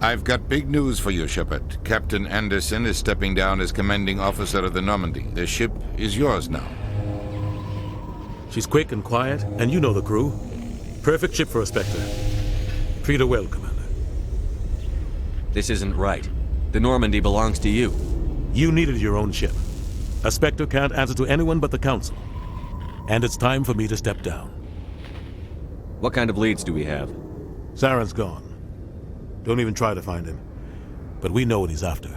I've got big news for you, Shepard. Captain Anderson is stepping down as commanding officer of the Normandy. The ship is yours now. She's quick and quiet, and you know the crew. Perfect ship for a Spectre. Treat her well, Commander. This isn't right. The Normandy belongs to you. You needed your own ship. A Spectre can't answer to anyone but the Council. And it's time for me to step down. What kind of leads do we have? Saren's gone. Don't even try to find him. But we know what he's after.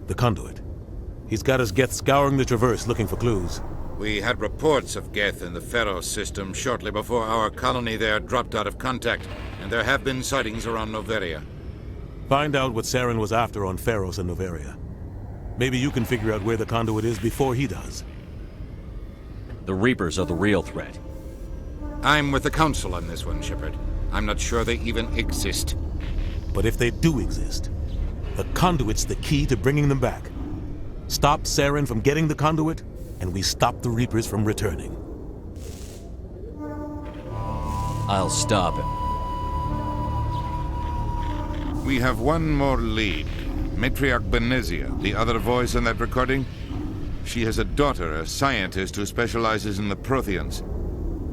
The Conduit. He's got his Geth scouring the Traverse looking for clues. We had reports of Geth in the Pharos system shortly before our colony there dropped out of contact, and there have been sightings around Noveria. Find out what Saren was after on Pharos and Noveria. Maybe you can figure out where the Conduit is before he does. The Reapers are the real threat. I'm with the Council on this one, Shepard. I'm not sure they even exist. But if they do exist, the Conduit's the key to bringing them back. Stop Saren from getting the Conduit, and we stop the Reapers from returning. I'll stop him. We have one more lead. Matriarch Benezia, the other voice in that recording. She has a daughter, a scientist who specializes in the Protheans.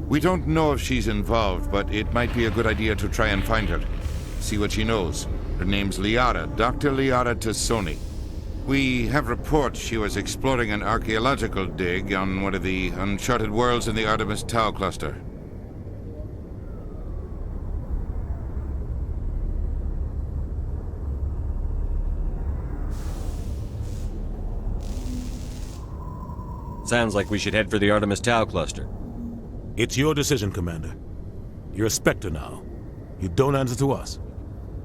We don't know if she's involved, but it might be a good idea to try and find her. See what she knows. Her name's Liara, Dr. Liara Tassoni. We have reports she was exploring an archaeological dig on one of the uncharted worlds in the Artemis Tau cluster. Sounds like we should head for the Artemis Tau cluster. It's your decision, Commander. You're a Spectre now. You don't answer to us.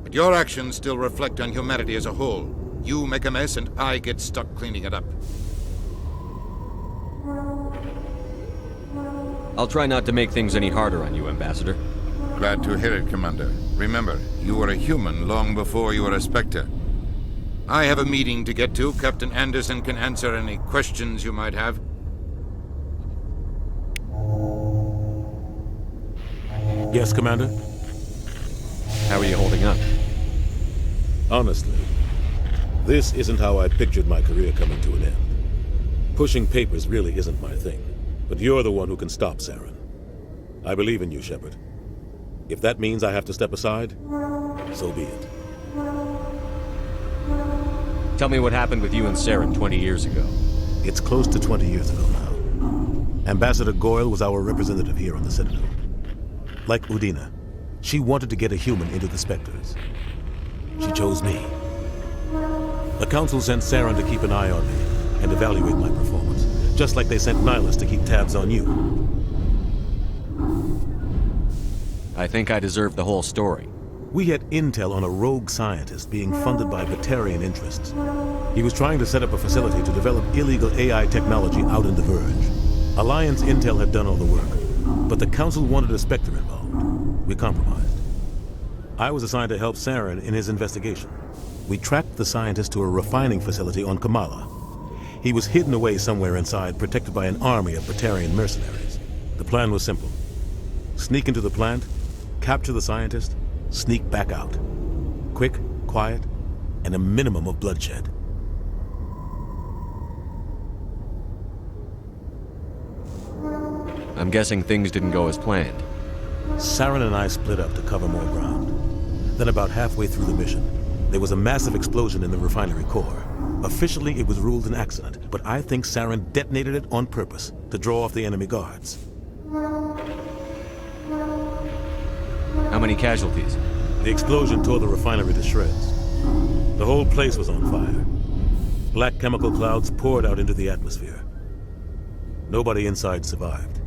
But your actions still reflect on humanity as a whole. You make a mess and I get stuck cleaning it up. I'll try not to make things any harder on you, Ambassador. Glad to hear it, Commander. Remember, you were a human long before you were a Spectre. I have a meeting to get to. Captain Anderson can answer any questions you might have. Yes, Commander? How are you holding up? Honestly, this isn't how I pictured my career coming to an end. Pushing papers really isn't my thing, but you're the one who can stop Saren. I believe in you, Shepard. If that means I have to step aside, so be it. Tell me what happened with you and Saren 20 years ago. It's close to 20 years ago now. Ambassador Goyle was our representative here on the Citadel. Like Udina, she wanted to get a human into the Spectres. She chose me. The Council sent Saren to keep an eye on me and evaluate my performance, just like they sent Nihilus to keep tabs on you. I think I deserve the whole story. We had intel on a rogue scientist being funded by Batarian interests. He was trying to set up a facility to develop illegal AI technology out in the Verge. Alliance intel had done all the work, but the Council wanted a Spectre involved. We compromised. I was assigned to help Saren in his investigation. We tracked the scientist to a refining facility on Kamala. He was hidden away somewhere inside, protected by an army of Batarian mercenaries. The plan was simple. Sneak into the plant, capture the scientist, sneak back out. Quick, quiet, and a minimum of bloodshed. I'm guessing things didn't go as planned. Saren and I split up to cover more ground. Then about halfway through the mission, there was a massive explosion in the refinery core. Officially, it was ruled an accident, but I think Saren detonated it on purpose to draw off the enemy guards. How many casualties? The explosion tore the refinery to shreds. The whole place was on fire. Black chemical clouds poured out into the atmosphere. Nobody inside survived.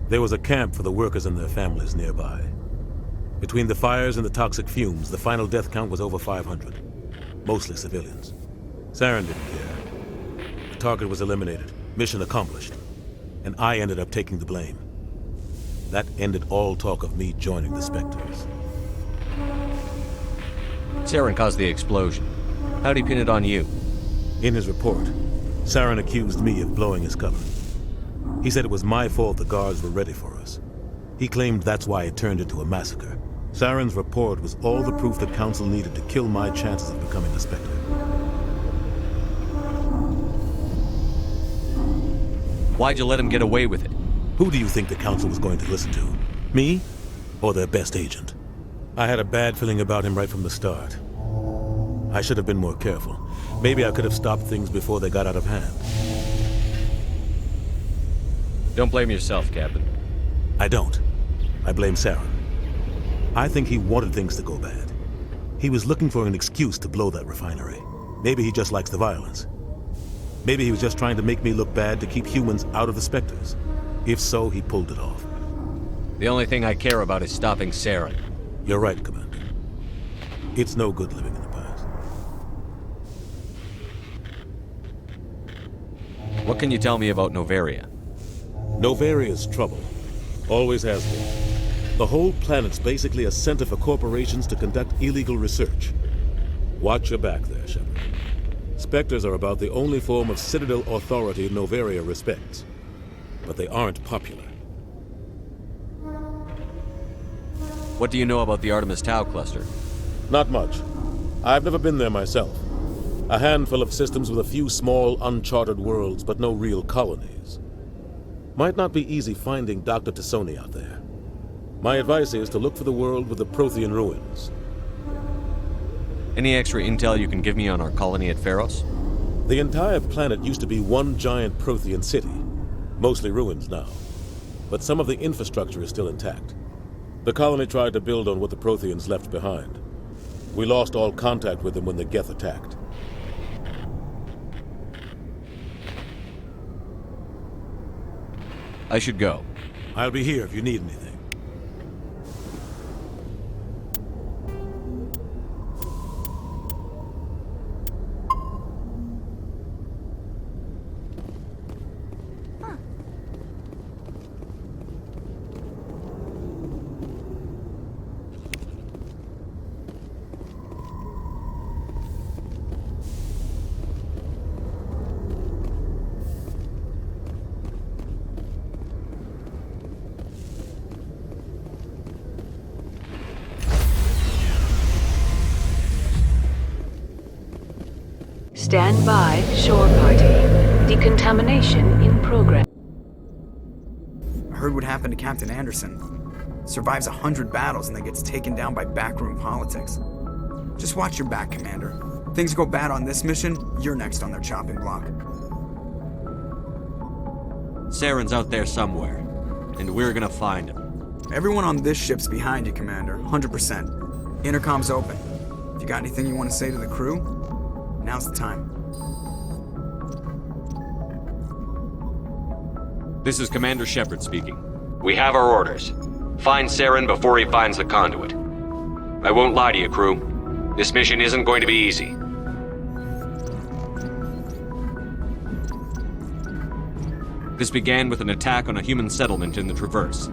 There was a camp for the workers and their families nearby. Between the fires and the toxic fumes, the final death count was over 500. Mostly civilians. Saren didn't care. The target was eliminated, mission accomplished. And I ended up taking the blame. That ended all talk of me joining the Spectres. Saren caused the explosion. How'd he pin it on you? In his report, Saren accused me of blowing his cover. He said it was my fault the guards were ready for us. He claimed that's why it turned into a massacre. Saren's report was all the proof the Council needed to kill my chances of becoming a Spectre. Why'd you let him get away with it? Who do you think the Council was going to listen to? Me? Or their best agent? I had a bad feeling about him right from the start. I should have been more careful. Maybe I could have stopped things before they got out of hand. Don't blame yourself, Captain. I don't. I blame Saren. I think he wanted things to go bad. He was looking for an excuse to blow that refinery. Maybe he just likes the violence. Maybe he was just trying to make me look bad to keep humans out of the Spectres. If so, he pulled it off. The only thing I care about is stopping Saren. You're right, Commander. It's no good living in the past. What can you tell me about Novaria? Novaria's trouble. Always has been. The whole planet's basically a center for corporations to conduct illegal research. Watch your back there, Shepard. Spectres are about the only form of Citadel authority Novaria respects. But they aren't popular. What do you know about the Artemis Tau cluster? Not much. I've never been there myself. A handful of systems with a few small, uncharted worlds, but no real colonies. Might not be easy finding Dr. Tassoni out there. My advice is to look for the world with the Prothean ruins. Any extra intel you can give me on our colony at Pharos? The entire planet used to be one giant Prothean city. Mostly ruins now. But some of the infrastructure is still intact. The colony tried to build on what the Protheans left behind. We lost all contact with them when the Geth attacked. I should go. I'll be here if you need anything. Stand by, shore party. Decontamination in progress. I heard what happened to Captain Anderson. Survives 100 battles and then gets taken down by backroom politics. Just watch your back, Commander. Things go bad on this mission, you're next on their chopping block. Saren's out there somewhere, and we're gonna find him. Everyone on this ship's behind you, Commander. 100%. Intercom's open. If you got anything you want to say to the crew, now's the time. This is Commander Shepard speaking. We have our orders. Find Saren before he finds the conduit. I won't lie to you, crew. This mission isn't going to be easy. This began with an attack on a human settlement in the Traverse.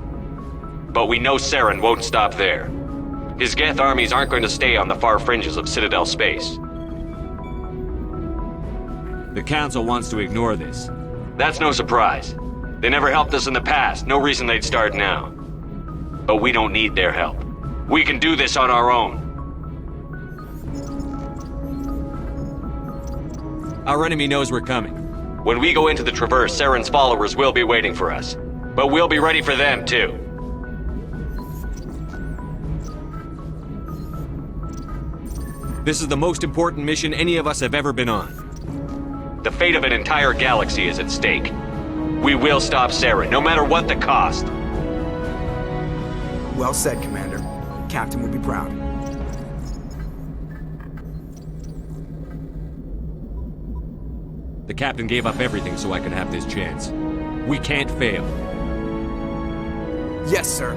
But we know Saren won't stop there. His Geth armies aren't going to stay on the far fringes of Citadel space. The Council wants to ignore this. That's no surprise. They never helped us in the past, no reason they'd start now. But we don't need their help. We can do this on our own. Our enemy knows we're coming. When we go into the Traverse, Saren's followers will be waiting for us. But we'll be ready for them, too. This is the most important mission any of us have ever been on. The fate of an entire galaxy is at stake. We will stop Saren, no matter what the cost. Well said, Commander. Captain will be proud. The captain gave up everything so I could have this chance. We can't fail. Yes, sir.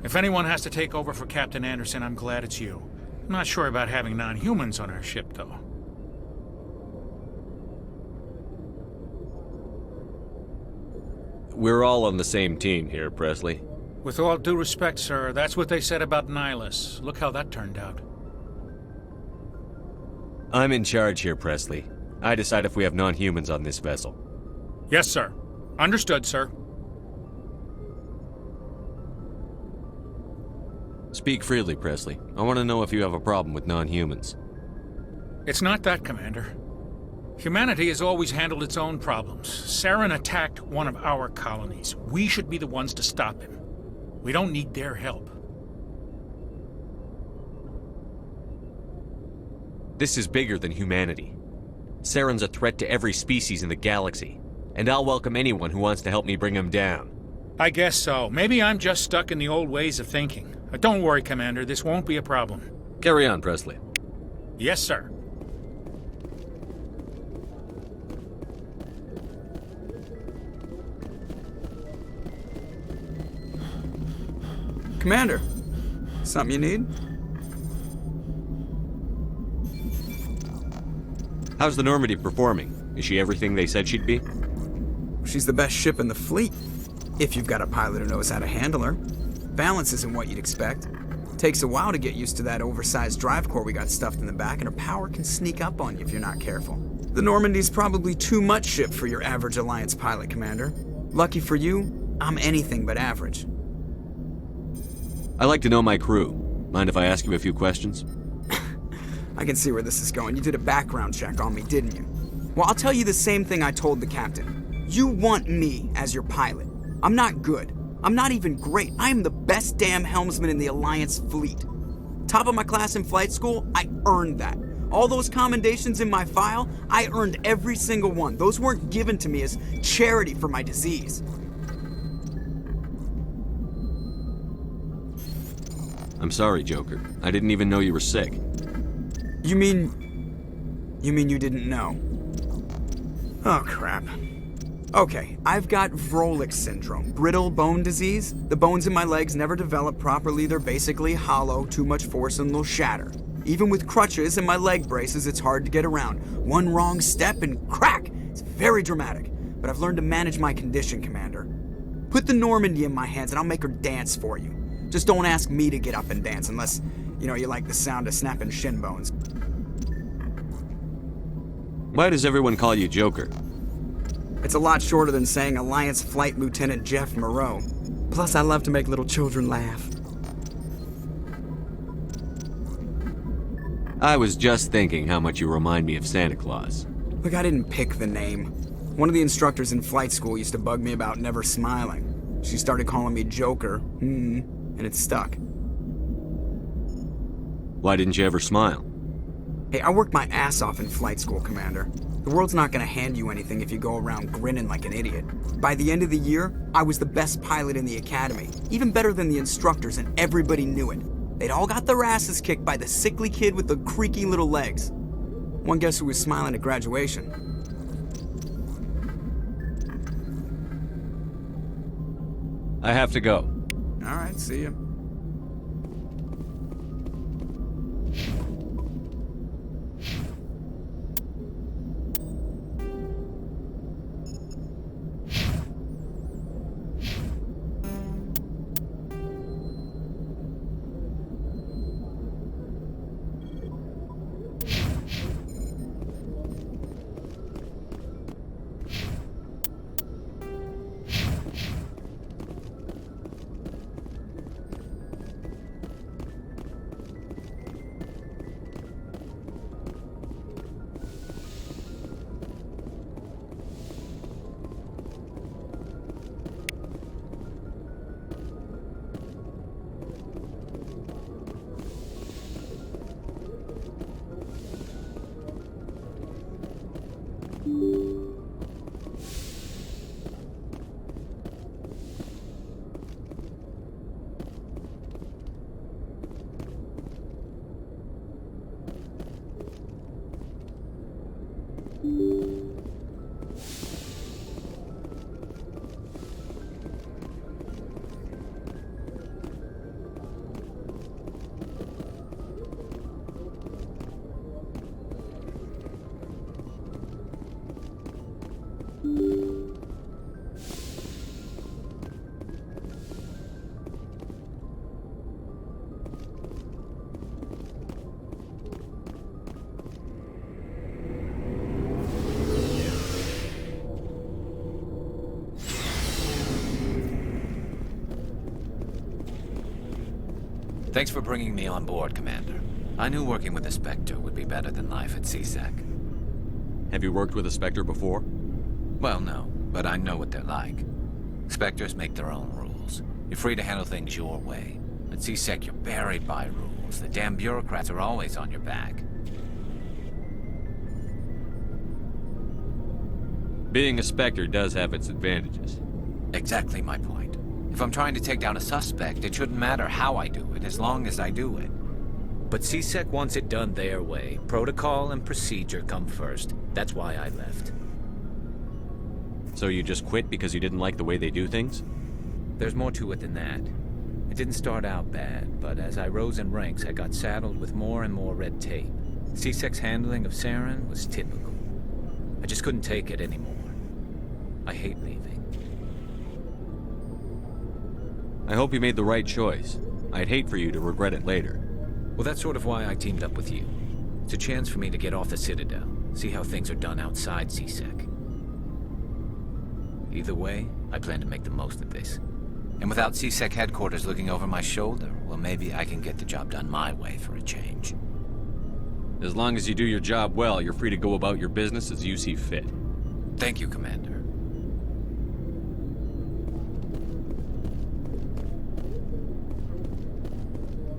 If anyone has to take over for Captain Anderson, I'm glad it's you. I'm not sure about having non-humans on our ship, though. We're all on the same team here, Presley. With all due respect, sir, that's what they said about Nihilus. Look how that turned out. I'm in charge here, Presley. I decide if we have non-humans on this vessel. Yes, sir. Understood, sir. Speak freely, Presley. I want to know if you have a problem with non-humans. It's not that, Commander. Humanity has always handled its own problems. Saren attacked one of our colonies. We should be the ones to stop him. We don't need their help. This is bigger than humanity. Saren's a threat to every species in the galaxy, and I'll welcome anyone who wants to help me bring him down. I guess so. Maybe I'm just stuck in the old ways of thinking. But don't worry, Commander. This won't be a problem. Carry on, Presley. Yes, sir. Commander, something you need? How's the Normandy performing? Is she everything they said she'd be? She's the best ship in the fleet, if you've got a pilot who knows how to handle her. Balance isn't what you'd expect. Takes a while to get used to that oversized drive core we got stuffed in the back, and her power can sneak up on you if you're not careful. The Normandy's probably too much ship for your average Alliance pilot, Commander. Lucky for you, I'm anything but average. I like to know my crew. Mind if I ask you a few questions? I can see where this is going. You did a background check on me, didn't you? Well, I'll tell you the same thing I told the captain. You want me as your pilot. I'm not good. I'm not even great. I am the best damn helmsman in the Alliance fleet. Top of my class in flight school, I earned that. All those commendations in my file, I earned every single one. Those weren't given to me as charity for my disease. I'm sorry, Joker. I didn't even know you were sick. You mean you didn't know? Oh, crap. Okay, I've got Vrolik syndrome, brittle bone disease. The bones in my legs never develop properly. They're basically hollow, too much force and they'll shatter. Even with crutches and my leg braces, it's hard to get around. One wrong step and crack! It's very dramatic. But I've learned to manage my condition, Commander. Put the Normandy in my hands and I'll make her dance for you. Just don't ask me to get up and dance unless, you like the sound of snapping shin bones. Why does everyone call you Joker? It's a lot shorter than saying Alliance Flight Lieutenant Jeff Moreau. Plus, I love to make little children laugh. I was just thinking how much you remind me of Santa Claus. Look, I didn't pick the name. One of the instructors in flight school used to bug me about never smiling. She started calling me Joker, and it stuck. Why didn't you ever smile? Hey, I worked my ass off in flight school, Commander. The world's not gonna hand you anything if you go around grinning like an idiot. By the end of the year, I was the best pilot in the academy, even better than the instructors, and everybody knew it. They'd all got their asses kicked by the sickly kid with the creaky little legs. One guess who was smiling at graduation? I have to go. All right, see ya. Thanks for bringing me on board, Commander. I knew working with a Spectre would be better than life at CSEC. Have you worked with a Spectre before? Well, no, but I know what they're like. Spectres make their own rules. You're free to handle things your way. At CSEC, you're buried by rules. The damn bureaucrats are always on your back. Being a Spectre does have its advantages. Exactly my point. If I'm trying to take down a suspect, it shouldn't matter how I do it, as long as I do it. But CSEC wants it done their way. Protocol and procedure come first. That's why I left. So you just quit because you didn't like the way they do things? There's more to it than that. It didn't start out bad, but as I rose in ranks, I got saddled with more and more red tape. CSEC's handling of Saren was typical. I just couldn't take it anymore. I hate leaving. I hope you made the right choice. I'd hate for you to regret it later. Well, that's sort of why I teamed up with you. It's a chance for me to get off the Citadel, see how things are done outside CSEC. Either way, I plan to make the most of this. And without CSEC headquarters looking over my shoulder, well, maybe I can get the job done my way for a change. As long as you do your job well, you're free to go about your business as you see fit. Thank you, Commander.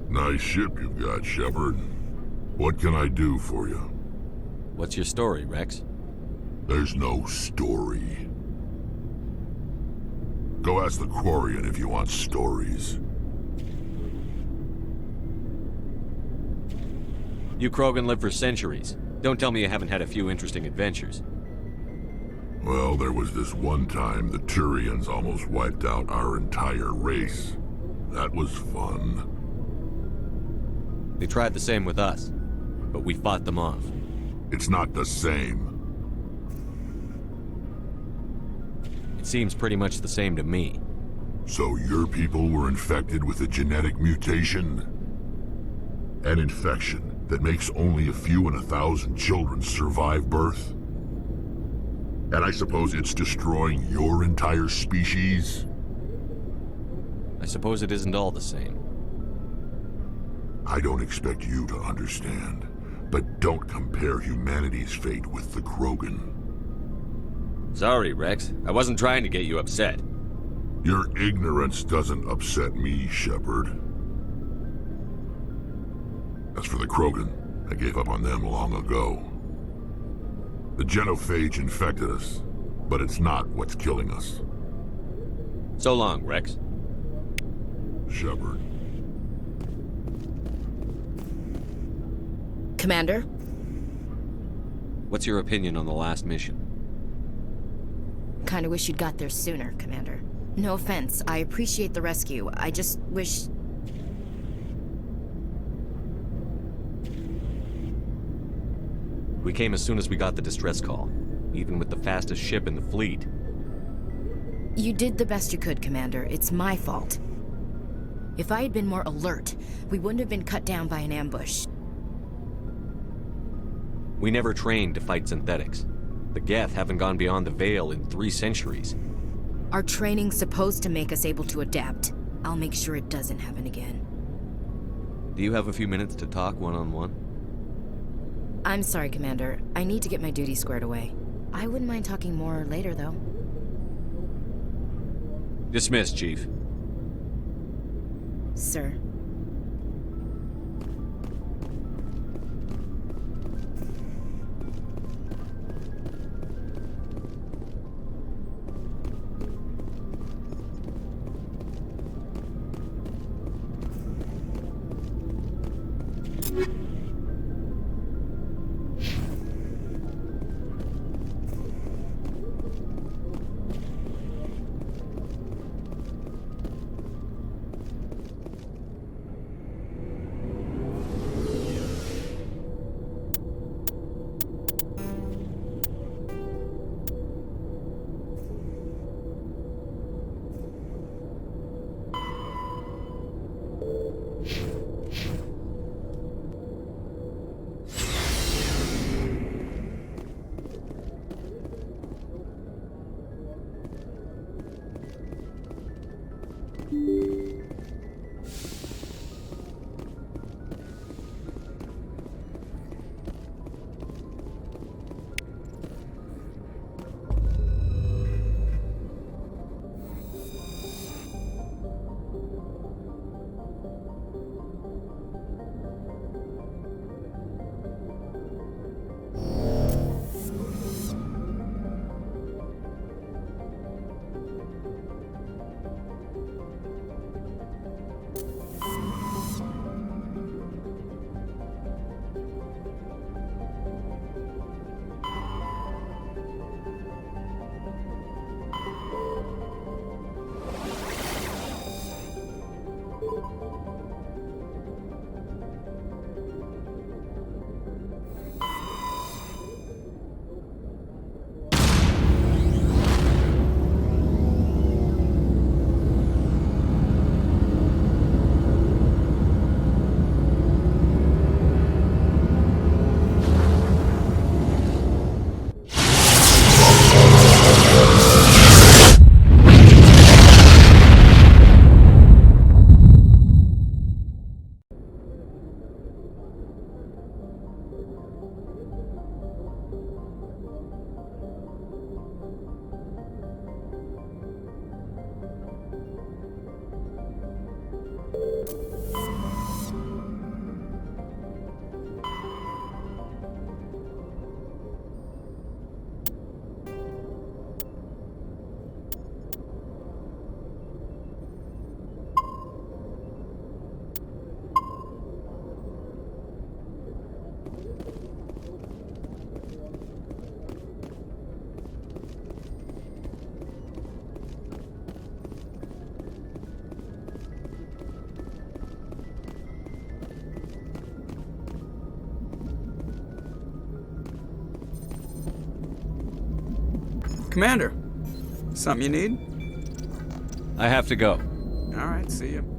Nice ship you've got, Shepard. What can I do for you? What's your story, Rex? There's no story. Go ask the Quarian if you want stories. You Krogan live for centuries. Don't tell me you haven't had a few interesting adventures. Well, there was this one time the Turians almost wiped out our entire race. That was fun. They tried the same with us, but we fought them off. It's not the same. It seems pretty much the same to me. So your people were infected with a genetic mutation? An infection that makes only a few in 1,000 children survive birth? And I suppose it's destroying your entire species? I suppose it isn't all the same. I don't expect you to understand, but don't compare humanity's fate with the Krogan. Sorry, Rex. I wasn't trying to get you upset. Your ignorance doesn't upset me, Shepard. As for the Krogan, I gave up on them long ago. The genophage infected us, but it's not what's killing us. So long, Rex. Shepard. Commander? What's your opinion on the last mission? Kinda wish you'd got there sooner, Commander. No offense, I appreciate the rescue. I just wish... We came as soon as we got the distress call, even with the fastest ship in the fleet. You did the best you could, Commander. It's my fault. If I had been more alert, we wouldn't have been cut down by an ambush. We never trained to fight synthetics. The Geth haven't gone beyond the Veil in 3 centuries. Our training's supposed to make us able to adapt. I'll make sure it doesn't happen again. Do you have a few minutes to talk one-on-one? I'm sorry, Commander. I need to get my duty squared away. I wouldn't mind talking more later, though. Dismissed, Chief. Sir. Commander, something you need? I have to go. All right, see you.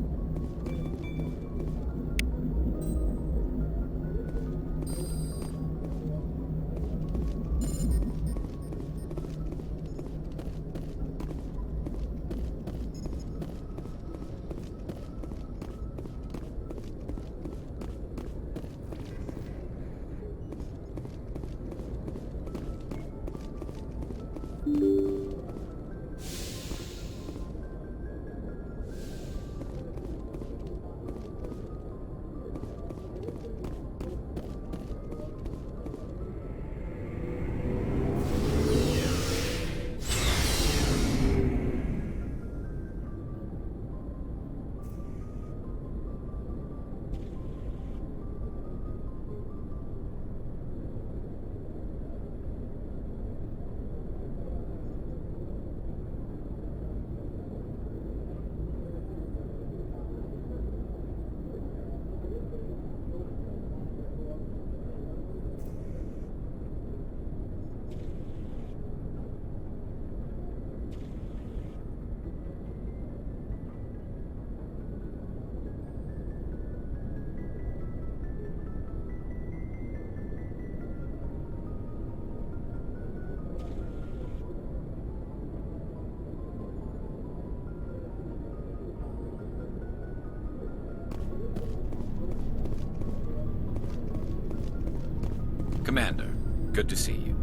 Commander, good to see you.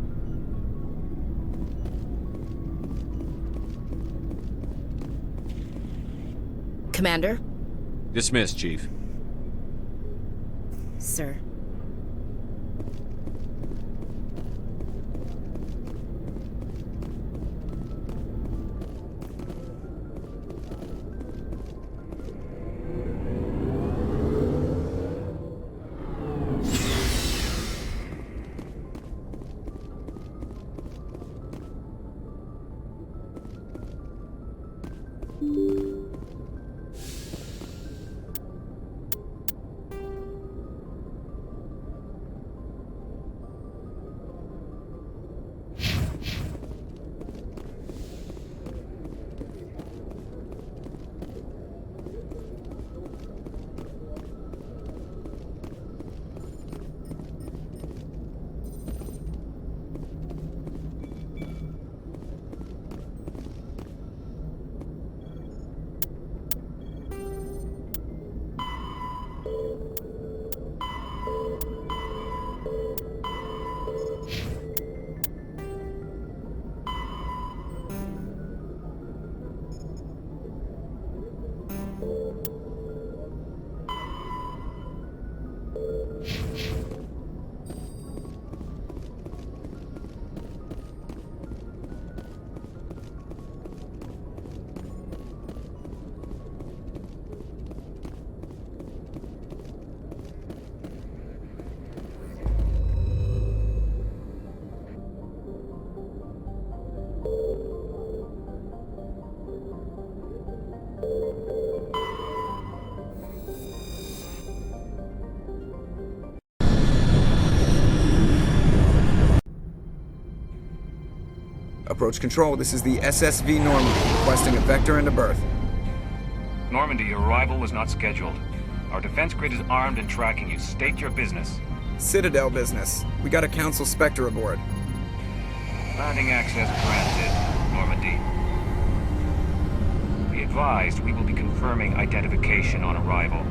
Commander? Dismissed, Chief. Sir. Approach control, this is the SSV Normandy, requesting a vector into berth. Normandy, your arrival was not scheduled. Our defense grid is armed and tracking you. State your business. Citadel business. We got a Council Spectre aboard. Landing access granted, Normandy. Be advised, we will be confirming identification on arrival.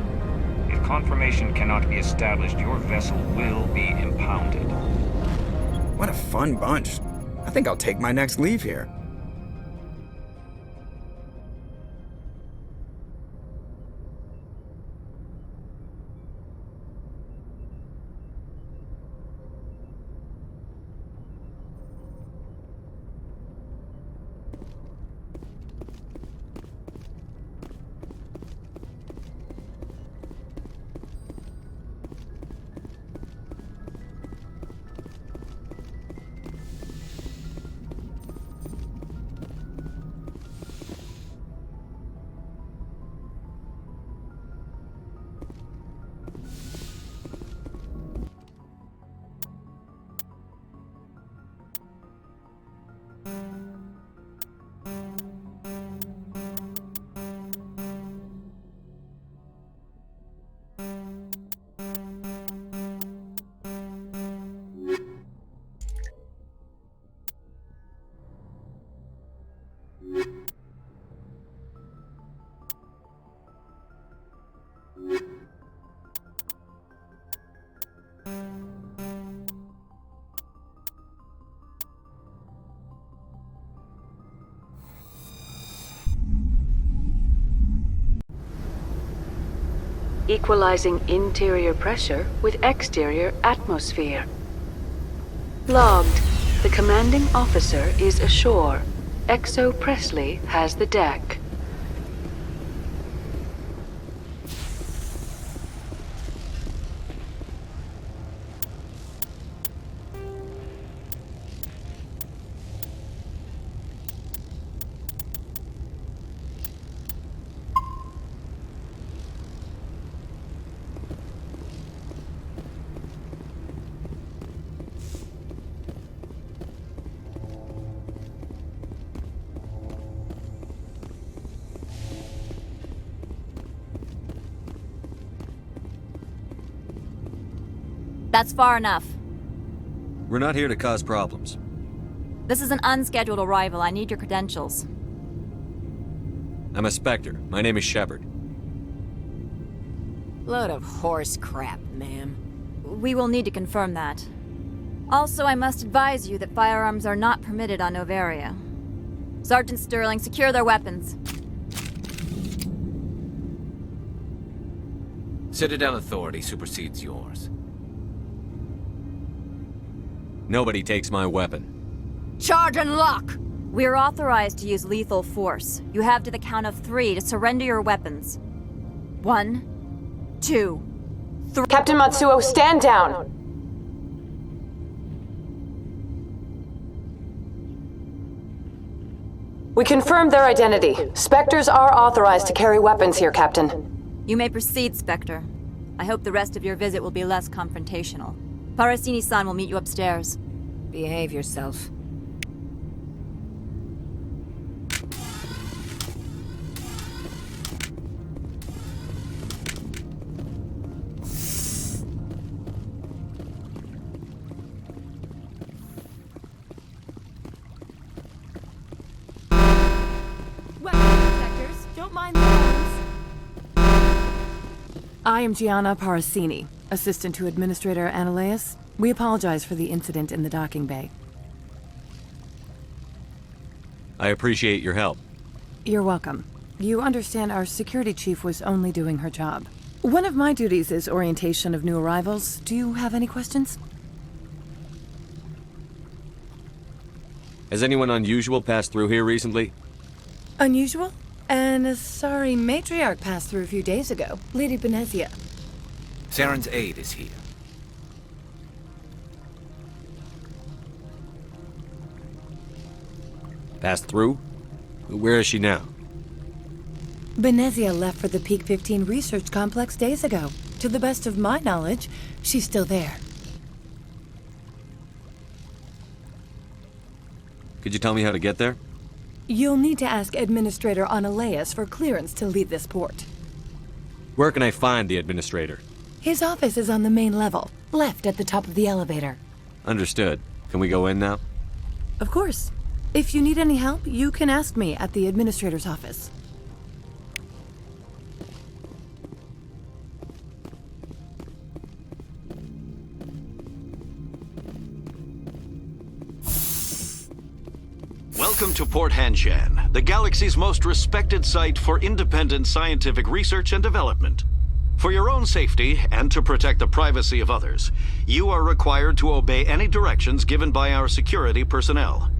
If confirmation cannot be established, your vessel will be impounded. What a fun bunch. I think I'll take my next leave here. Equalizing interior pressure with exterior atmosphere. Logged. The commanding officer is ashore. Exo Presley has the deck. That's far enough. We're not here to cause problems. This is an unscheduled arrival. I need your credentials. I'm a Spectre. My name is Shepard. Load of horse crap, ma'am. We will need to confirm that. Also, I must advise you that firearms are not permitted on Novaria. Sergeant Sterling, secure their weapons. Citadel authority supersedes yours. Nobody takes my weapon. Charge and lock! We're authorized to use lethal force. You have to the count of 3 to surrender your weapons. 1, 2, 3. Captain Matsuo, stand down! We confirmed their identity. Spectres are authorized to carry weapons here, Captain. You may proceed, Spectre. I hope the rest of your visit will be less confrontational. Parasini-san will meet you upstairs. Behave yourself. I am Gianna Parasini, assistant to Administrator Analeas. We apologize for the incident in the docking bay. I appreciate your help. You're welcome. You understand our security chief was only doing her job. One of my duties is orientation of new arrivals. Do you have any questions? Has anyone unusual passed through here recently? Unusual? And a sorry matriarch passed through a few days ago. Lady Benezia. Saren's aide is here. Passed through? Where is she now? Benezia left for the Peak 15 research complex days ago. To the best of my knowledge, she's still there. Could you tell me how to get there? You'll need to ask Administrator Analeas for clearance to leave this port. Where can I find the Administrator? His office is on the main level, left at the top of the elevator. Understood. Can we go in now? Of course. If you need any help, you can ask me at the Administrator's office. Welcome to Port Hanshan, the galaxy's most respected site for independent scientific research and development. For your own safety, and to protect the privacy of others, you are required to obey any directions given by our security personnel.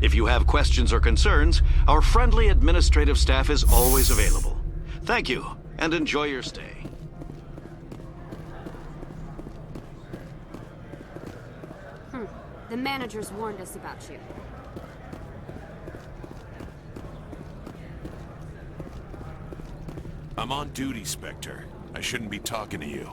If you have questions or concerns, our friendly administrative staff is always available. Thank you, and enjoy your stay. The managers warned us about you. I'm on duty, Spectre. I shouldn't be talking to you.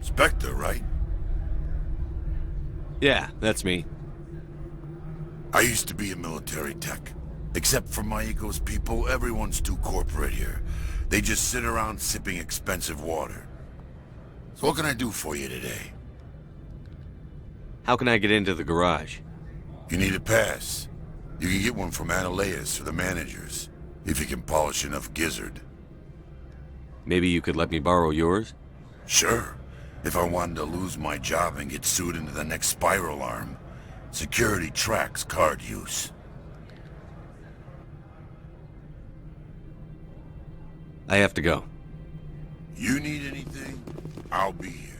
Spectre, right? Yeah, that's me. I used to be a military tech. Except for my ego's people, everyone's too corporate here. They just sit around sipping expensive water. So what can I do for you today? How can I get into the garage? You need a pass. You can get one from Analeas or the managers, if you can polish enough gizzard. Maybe you could let me borrow yours? Sure. If I wanted to lose my job and get sued into the next spiral arm. Security tracks card use. I have to go. You need anything? I'll be here.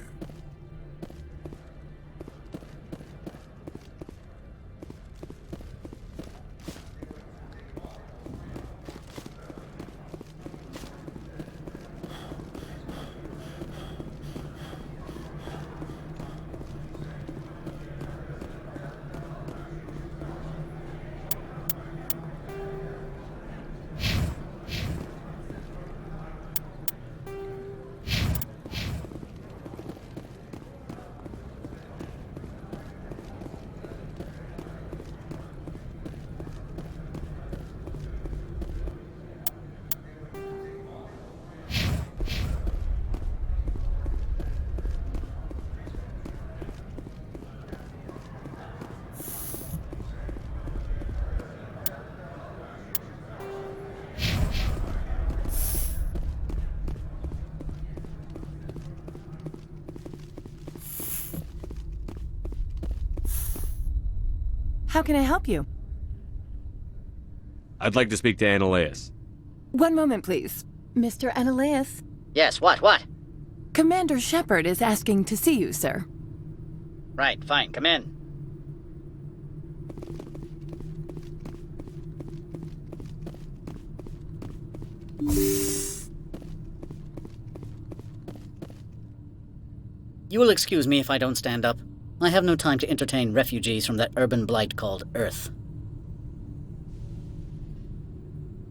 How can I help you? I'd like to speak to Analeas. One moment, please. Mr. Analeas? Yes, what? Commander Shepard is asking to see you, sir. Right, fine, come in. You will excuse me if I don't stand up. I have no time to entertain refugees from that urban blight called Earth.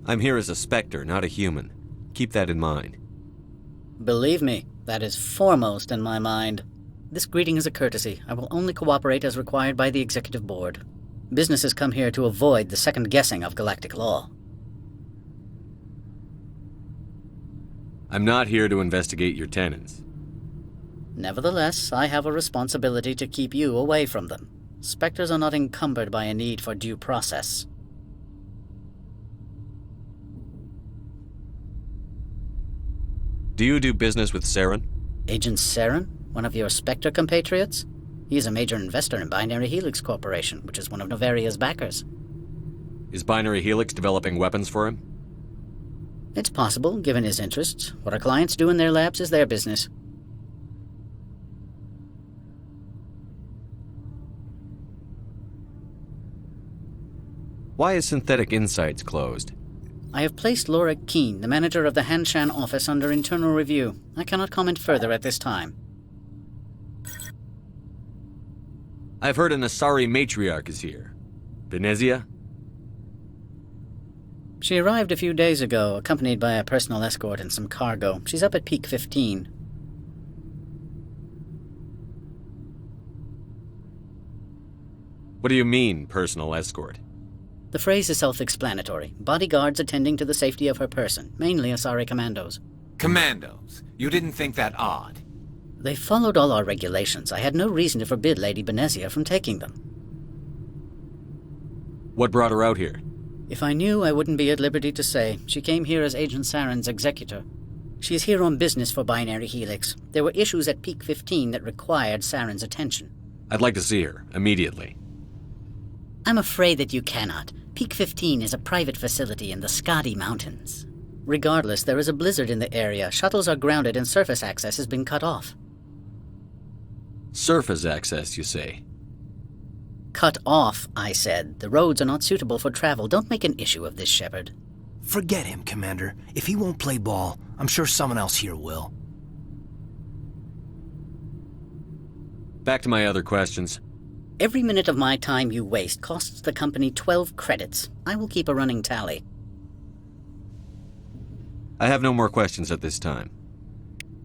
I'm here as a Spectre, not a human. Keep that in mind. Believe me, that is foremost in my mind. This greeting is a courtesy. I will only cooperate as required by the Executive Board. Businesses come here to avoid the second guessing of galactic law. I'm not here to investigate your tenants. Nevertheless, I have a responsibility to keep you away from them. Spectres are not encumbered by a need for due process. Do you do business with Saren? Agent Saren? One of your Spectre compatriots? He is a major investor in Binary Helix Corporation, which is one of Novaria's backers. Is Binary Helix developing weapons for him? It's possible, given his interests. What our clients do in their labs is their business. Why is Synthetic Insights closed? I have placed Laura Keene, the manager of the Hanshan office, under internal review. I cannot comment further at this time. I've heard an Asari matriarch is here. Venezia? She arrived a few days ago, accompanied by a personal escort and some cargo. She's up at Peak 15. What do you mean, personal escort? The phrase is self-explanatory. Bodyguards attending to the safety of her person, mainly Asari commandos. Commandos? You didn't think that odd? They followed all our regulations. I had no reason to forbid Lady Benezia from taking them. What brought her out here? If I knew, I wouldn't be at liberty to say. She came here as Agent Saren's executor. She is here on business for Binary Helix. There were issues at Peak 15 that required Saren's attention. I'd like to see her, immediately. I'm afraid that you cannot. Peak 15 is a private facility in the Skadi Mountains. Regardless, there is a blizzard in the area. Shuttles are grounded and surface access has been cut off. Surface access, you say? Cut off, I said. The roads are not suitable for travel. Don't make an issue of this, Shepard. Forget him, Commander. If he won't play ball, I'm sure someone else here will. Back to my other questions. Every minute of my time you waste costs the company 12 credits. I will keep a running tally. I have no more questions at this time.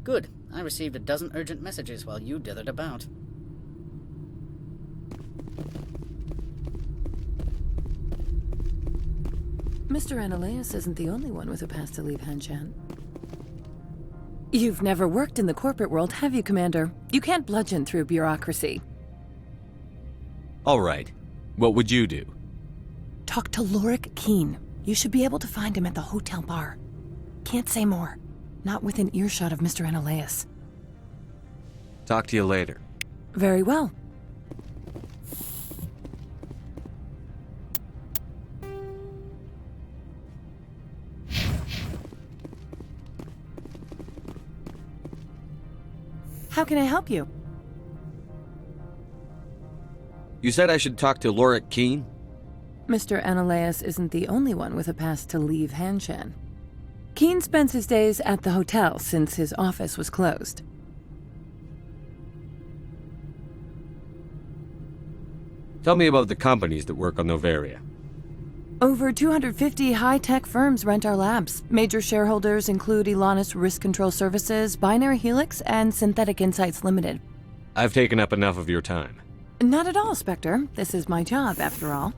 Good. I received a dozen urgent messages while you dithered about. Mr. Analeas isn't the only one with a pass to leave Hanshan. You've never worked in the corporate world, have you, Commander? You can't bludgeon through bureaucracy. All right. What would you do? Talk to Lorik Keen. You should be able to find him at the hotel bar. Can't say more. Not within earshot of Mr. Analeas. Talk to you later. Very well. How can I help you? You said I should talk to Lorik Keen? Mr. Analeas isn't the only one with a pass to leave Hanshan. Keen spends his days at the hotel since his office was closed. Tell me about the companies that work on Noveria. Over 250 high-tech firms rent our labs. Major shareholders include Elanis Risk Control Services, Binary Helix, and Synthetic Insights Limited. I've taken up enough of your time. Not at all, Spectre. This is my job, after all.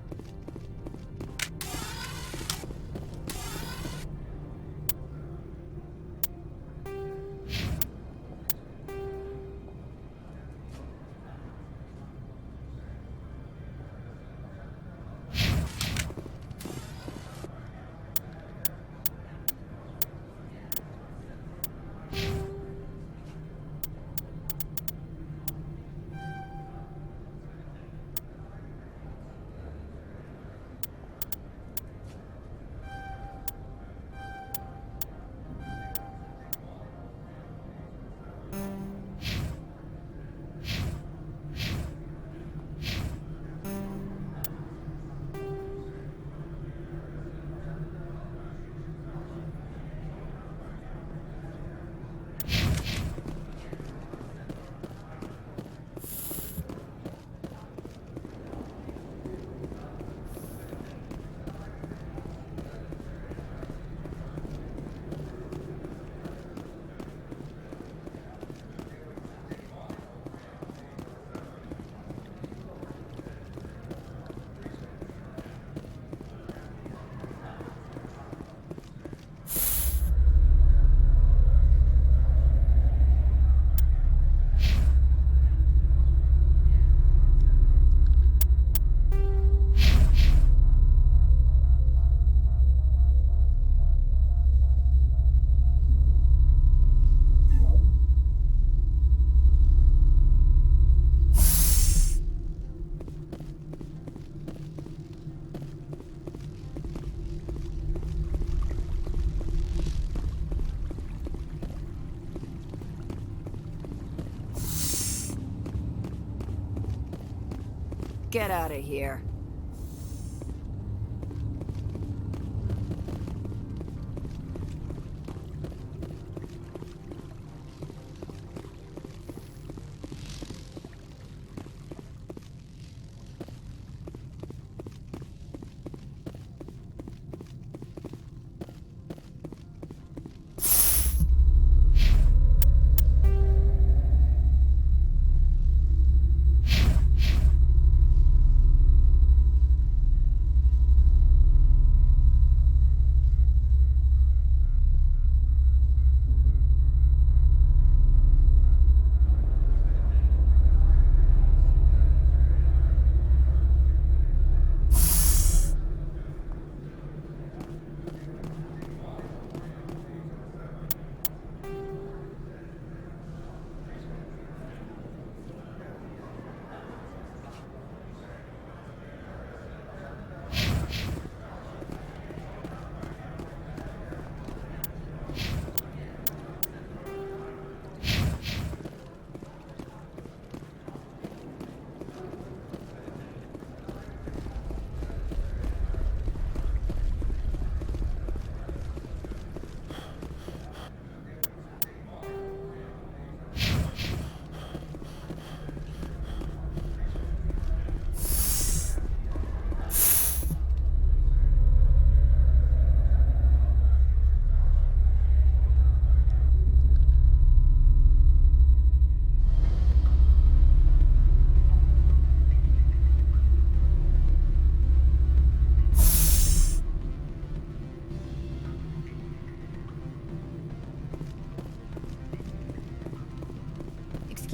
Get out of here.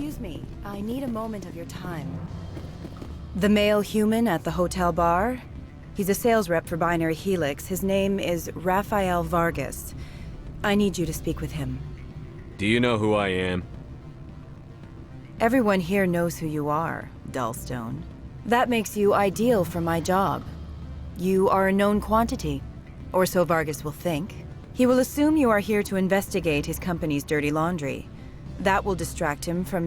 Excuse me, I need a moment of your time. The male human at the hotel bar? He's a sales rep for Binary Helix. His name is Rafael Vargas. I need you to speak with him. Do you know who I am? Everyone here knows who you are, Dullstone. That makes you ideal for my job. You are a known quantity, or so Vargas will think. He will assume you are here to investigate his company's dirty laundry. That will distract him from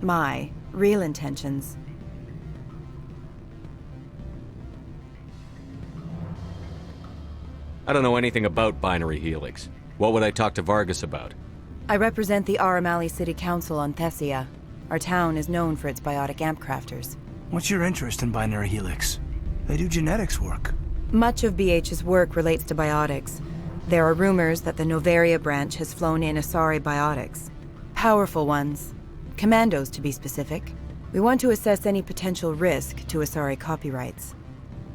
my real intentions. I don't know anything about Binary Helix. What would I talk to Vargas about? I represent the Aramali City Council on Thessia. Our town is known for its biotic amp crafters. What's your interest in Binary Helix? They do genetics work. Much of BH's work relates to biotics. There are rumors that the Noveria branch has flown in Asari biotics. Powerful ones. Commandos, to be specific. We want to assess any potential risk to Asari copyrights.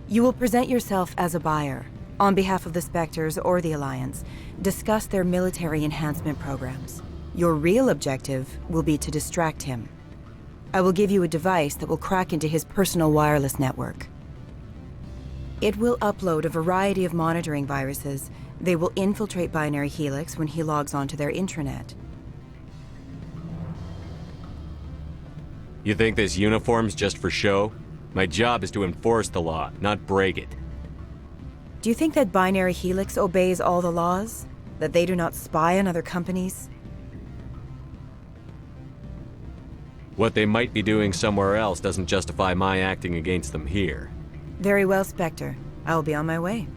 You will present yourself as a buyer, on behalf of the Spectres or the Alliance, discuss their military enhancement programs. Your real objective will be to distract him. I will give you a device that will crack into his personal wireless network. It will upload a variety of monitoring viruses. They will infiltrate Binary Helix when he logs onto their intranet. You think this uniform's just for show? My job is to enforce the law, not break it. Do you think that Binary Helix obeys all the laws? That they do not spy on other companies? What they might be doing somewhere else doesn't justify my acting against them here. Very well, Spectre. I will be on my way.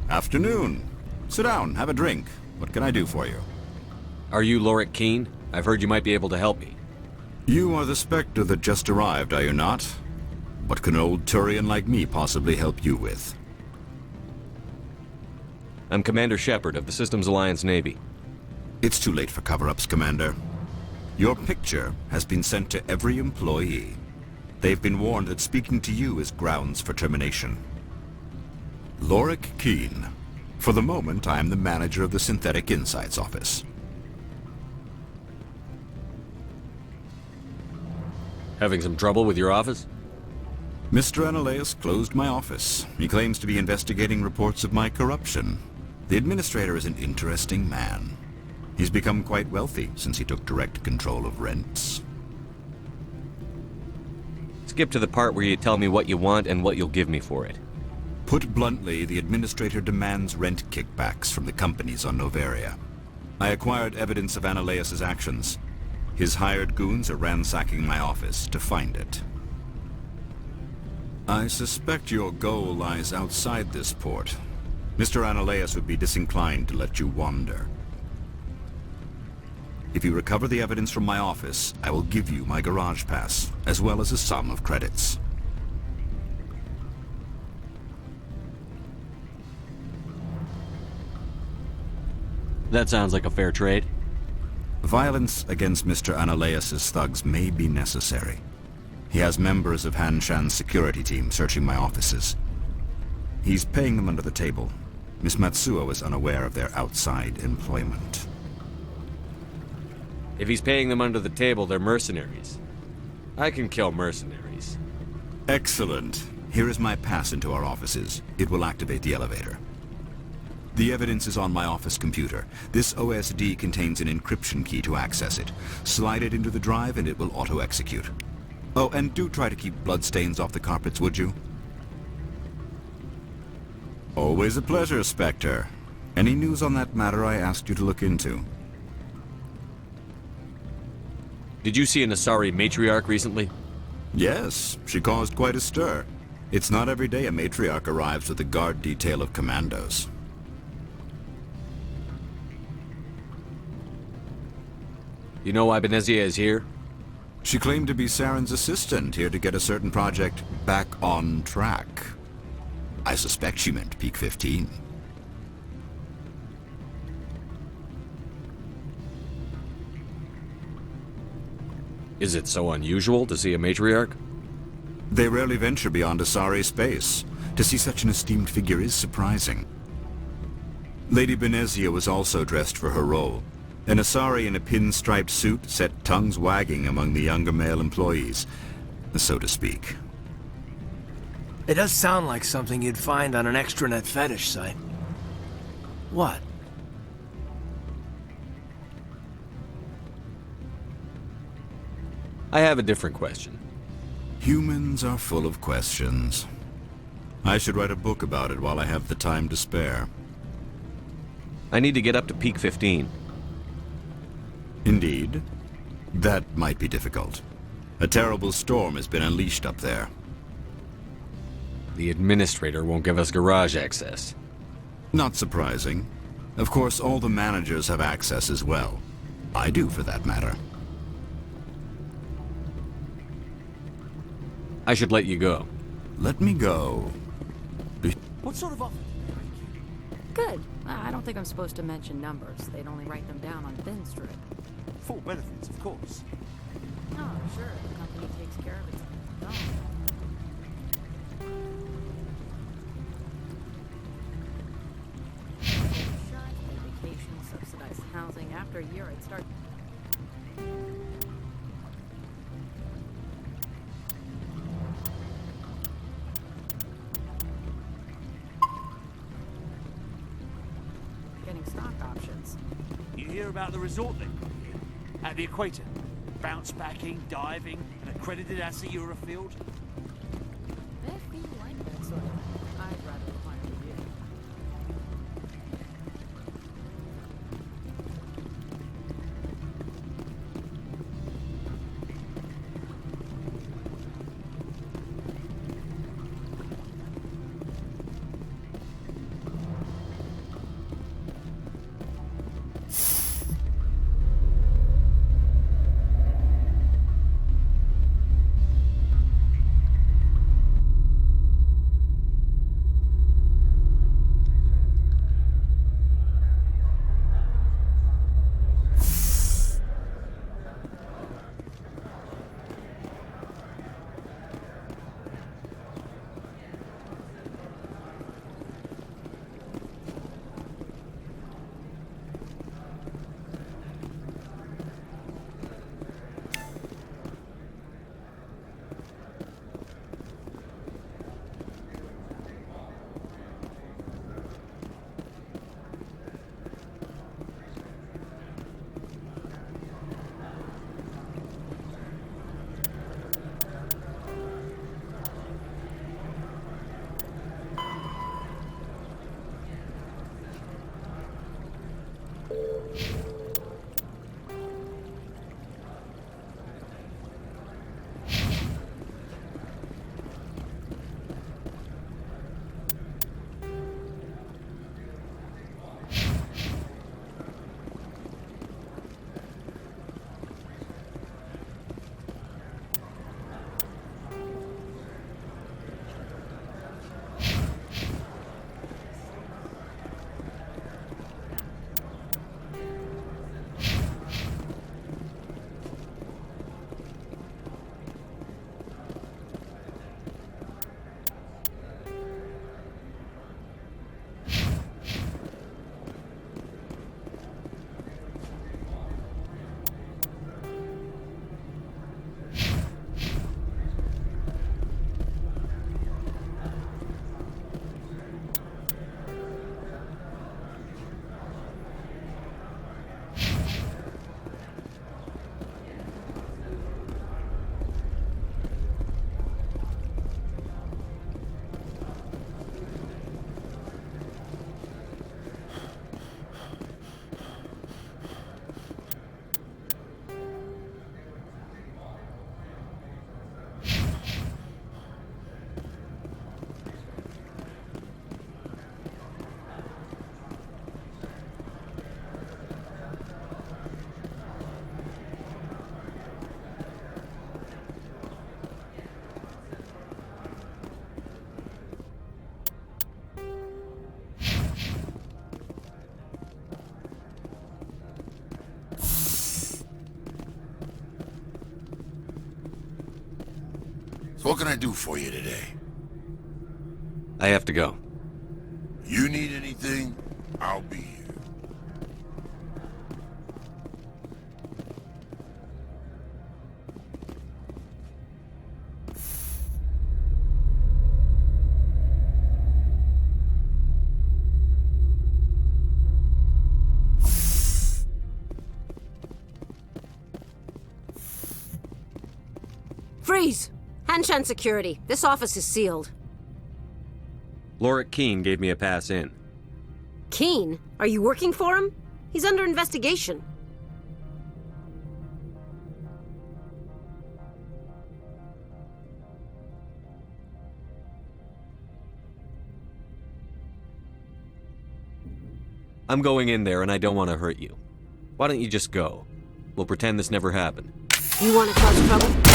Afternoon. Sit down, have a drink. What can I do for you? Are you Lorik Keen? I've heard you might be able to help me. You are the Spectre that just arrived, are you not? What can an old Turian like me possibly help you with? I'm Commander Shepard of the Systems Alliance Navy. It's too late for cover-ups, Commander. Your picture has been sent to every employee. They've been warned that speaking to you is grounds for termination. Lorik Keen. For the moment, I am the manager of the Synthetic Insights Office. Having some trouble with your office? Mr. Analaeus closed my office. He claims to be investigating reports of my corruption. The administrator is an interesting man. He's become quite wealthy since he took direct control of rents. Skip to the part where you tell me what you want and what you'll give me for it. Put bluntly, the administrator demands rent kickbacks from the companies on Noveria. I acquired evidence of Analaeus' actions. His hired goons are ransacking my office to find it. I suspect your goal lies outside this port. Mr. Analaeus would be disinclined to let you wander. If you recover the evidence from my office, I will give you my garage pass, as well as a sum of credits. That sounds like a fair trade. Violence against Mr. Analaeus' thugs may be necessary. He has members of Han Shan's security team searching my offices. He's paying them under the table. Miss Matsuo is unaware of their outside employment. If he's paying them under the table, they're mercenaries. I can kill mercenaries. Excellent. Here is my pass into our offices. It will activate the elevator. The evidence is on my office computer. This OSD contains an encryption key to access it. Slide it into the drive and it will auto-execute. Oh, and do try to keep bloodstains off the carpets, would you? Always a pleasure, Spectre. Any news on that matter I asked you to look into? Did you see an Asari matriarch recently? Yes, she caused quite a stir. It's not every day a matriarch arrives with a guard detail of commandos. You know why Benezia is here? She claimed to be Saren's assistant, here to get a certain project back on track. I suspect she meant Peak 15. Is it so unusual to see a matriarch? They rarely venture beyond Asari space. To see such an esteemed figure is surprising. Lady Benezia was also dressed for her role. An Asari in a pinstriped suit set tongues wagging among the younger male employees, so to speak. It does sound like something you'd find on an extranet fetish site. What? I have a different question. Humans are full of questions. I should write a book about it while I have the time to spare. I need to get up to peak 15. Indeed. That might be difficult. A terrible storm has been unleashed up there. The administrator won't give us garage access. Not surprising. Of course, all the managers have access as well. I do, for that matter. I should let you go. Let me go. What sort of offer? Good. I don't think I'm supposed to mention numbers. They'd only write them down on thin strip. Full benefits, of course. Oh, sure. The company takes care of its own. Vacation, subsidized housing. After a year, I'd start... getting stock options. You hear about the resort they've got here? At the equator. Bounce backing, diving, an accredited ASA Eurofield. If you like that sort of thing, I'd rather find you. So what can I do for you today? I have to go. You need anything, I'll be here. Freeze! Hanshan security. This office is sealed. Lorik Keene gave me a pass in. Keene? Are you working for him? He's under investigation. I'm going in there and I don't want to hurt you. Why don't you just go? We'll pretend this never happened. You want to cause trouble?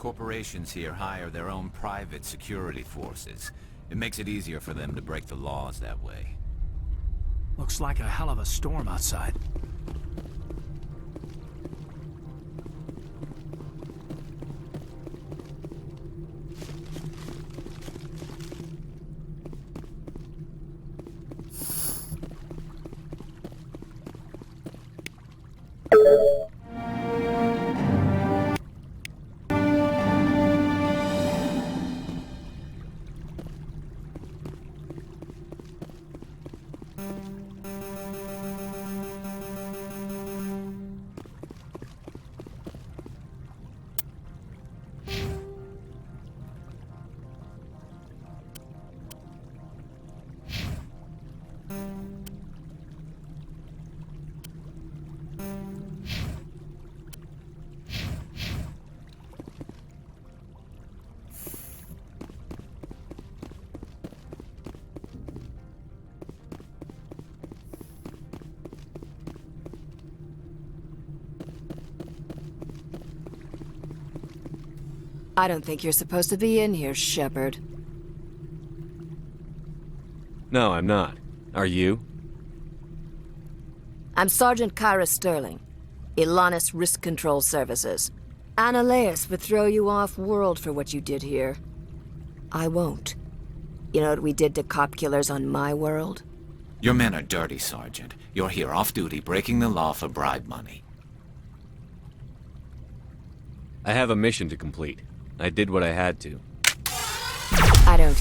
Corporations here hire their own private security forces. It makes it easier for them to break the laws that way. Looks like a hell of a storm outside. I don't think you're supposed to be in here, Shepard. No, I'm not. Are you? I'm Sergeant Kyra Sterling, Ilanis Risk Control Services. Annaleus would throw you off-world for what you did here. I won't. You know what we did to cop killers on my world? Your men are dirty, Sergeant. You're here off-duty, breaking the law for bribe money. I have a mission to complete. I did what I had to. I don't